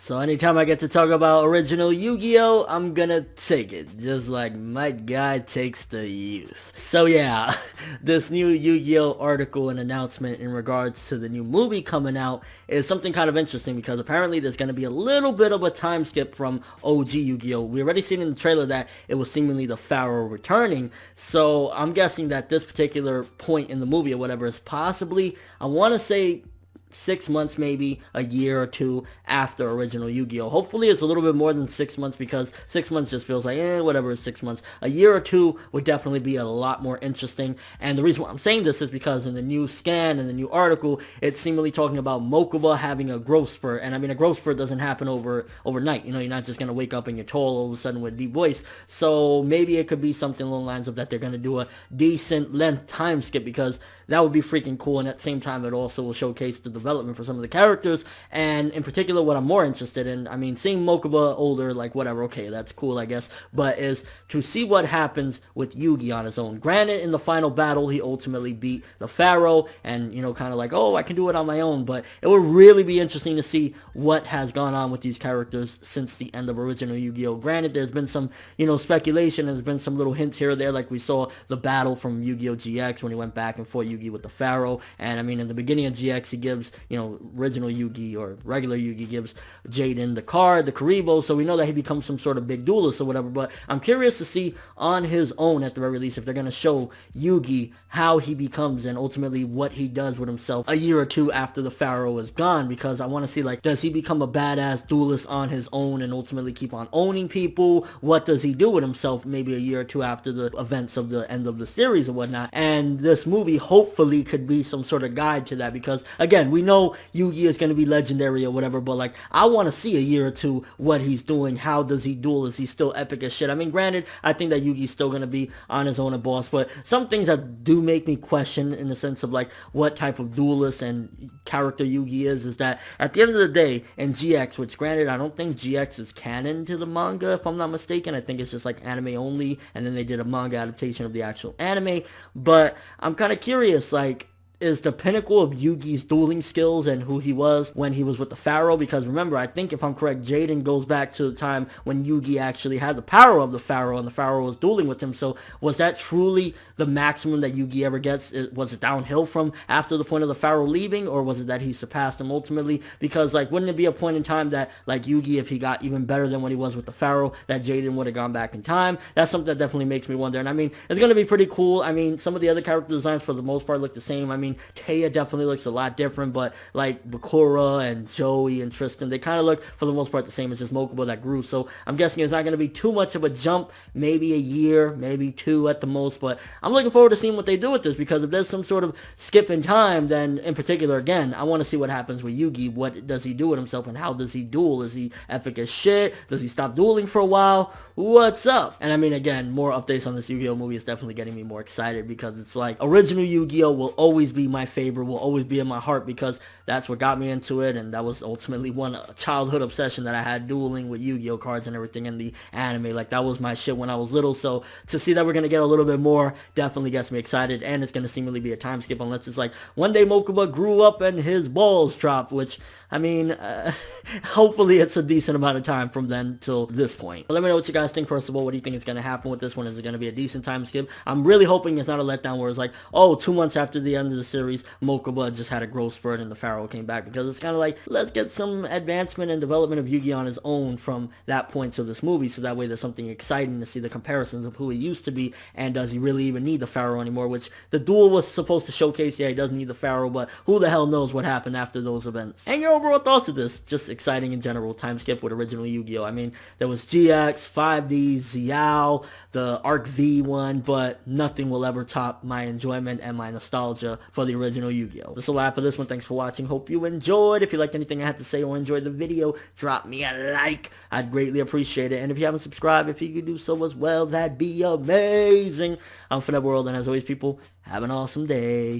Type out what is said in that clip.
So anytime I get to talk about original Yu-Gi-Oh, I'm gonna take it, just like my guy takes the youth. So yeah, this new Yu-Gi-Oh article and announcement in regards to the new movie coming out is something kind of interesting because apparently there's gonna be a little bit of a time skip from OG Yu-Gi-Oh. We already seen in the trailer that it was seemingly the Pharaoh returning, so I'm guessing that this particular point in the movie or whatever is possibly, I want to say 6 months, maybe a year or two after original Yu-Gi-Oh. Hopefully it's a little bit more than 6 months because 6 months just feels like, whatever is 6 months. A year or two would definitely be a lot more interesting. And the reason why I'm saying this is because in the new scan and the new article, it's seemingly talking about Mokuba having a growth spurt. And I mean, a growth spurt doesn't happen overnight. You know, you're not just going to wake up and you're tall all of a sudden with a deep voice. So maybe it could be something along the lines of that they're going to do a decent length time skip because that would be freaking cool. And at the same time, it also will showcase the development for some of the characters, and in particular what I'm more interested in, I mean, seeing Mokuba older, like whatever, okay, that's cool I guess, but is to see what happens with Yugi on his own. Granted, in the final battle he ultimately beat the Pharaoh and, you know, kind of like, oh, I can do it on my own, but it would really be interesting to see what has gone on with these characters since the end of original Yu-Gi-Oh. Granted, there's been some, you know, speculation, there's been some little hints here or there, like we saw the battle from Yu-Gi-Oh GX when he went back and forth Yugi with the Pharaoh, and I mean, in the beginning of GX he gives, you know, original Yugi or regular Yugi gives Jaden the card, the Karibo, so we know that he becomes some sort of big duelist or whatever, but I'm curious to see on his own at the very least if they're going to show Yugi how he becomes and ultimately what he does with himself a year or two after the Pharaoh is gone, because I want to see, like, does he become a badass duelist on his own and ultimately keep on owning people? What does he do with himself maybe a year or two after the events of the end of the series or whatnot? And this movie hopefully could be some sort of guide to that, because again, we know Yugi is going to be legendary or whatever, but like, I want to see a year or two what he's doing. How does he duel? Is he still epic as shit? I mean, granted, I think that Yugi's still going to be on his own a boss, but some things that do make me question in the sense of like what type of duelist and character Yugi is that at the end of the day in GX, which granted I don't think GX is canon to the manga if I'm not mistaken, I think it's just like anime only, and then they did a manga adaptation of the actual anime, but I'm kind of curious, like, is the pinnacle of Yugi's dueling skills and who he was when he was with the Pharaoh, because remember, I think if I'm correct, Jaden goes back to the time when Yugi actually had the power of the Pharaoh and the Pharaoh was dueling with him, so was that truly the maximum that Yugi ever gets? Was it downhill from after the point of the Pharaoh leaving, or was it that he surpassed him ultimately? Because like, wouldn't it be a point in time that like Yugi, if he got even better than what he was with the Pharaoh, that Jaden would have gone back in time? That's something that definitely makes me wonder, and I mean, it's going to be pretty cool. I mean, some of the other character designs for the most part look the same. I mean, Taya definitely looks a lot different, but like Bakura and Joey and Tristan, they kind of look for the most part the same. It's just Mokuba that grew, so I'm guessing it's not going to be too much of a jump, maybe a year, maybe two at the most, but I'm looking forward to seeing what they do with this, because if there's some sort of skip in time, then in particular, again, I want to see what happens with Yugi. What does he do with himself and how does he duel? Is he epic as shit? Does he stop dueling for a while? What's up? And I mean, again, more updates on this Yu-Gi-Oh movie is definitely getting me more excited, because it's like original Yu-Gi-Oh will always be my favorite, will always be in my heart, because that's what got me into it, and that was ultimately one childhood obsession that I had, dueling with Yu-Gi-Oh cards and everything in the anime. Like, that was my shit when I was little, so to see that we're going to get a little bit more definitely gets me excited, and it's going to seemingly be a time skip unless it's like one day Mokuba grew up and his balls dropped, which, I mean, hopefully it's a decent amount of time from then till this point. But let me know what you guys think. First of all, what do you think is going to happen with this one? Is it going to be a decent time skip? I'm really hoping it's not a letdown where it's like, oh, 2 months after the end of the series, Mokuba just had a growth spurt and the Pharaoh came back, because it's kind of like, let's get some advancement and development of Yugi on his own from that point to this movie, so that way there's something exciting to see the comparisons of who he used to be, and does he really even need the Pharaoh anymore, which the duel was supposed to showcase. Yeah, he doesn't need the Pharaoh, but who the hell knows what happened after those events. And your overall thoughts of this? Just exciting in general time skip with original Yu-Gi-Oh. I mean, there was GX, 5D, Xiao, the Arc V one, but nothing will ever top my enjoyment and my nostalgia for the original Yu-Gi-Oh. That's all I have for this one. Thanks for watching. Hope you enjoyed. If you liked anything I had to say or enjoyed the video, drop me a like. I'd greatly appreciate it. And if you haven't subscribed, if you could do so as well, that'd be amazing. I'm FTW, and as always, people, have an awesome day.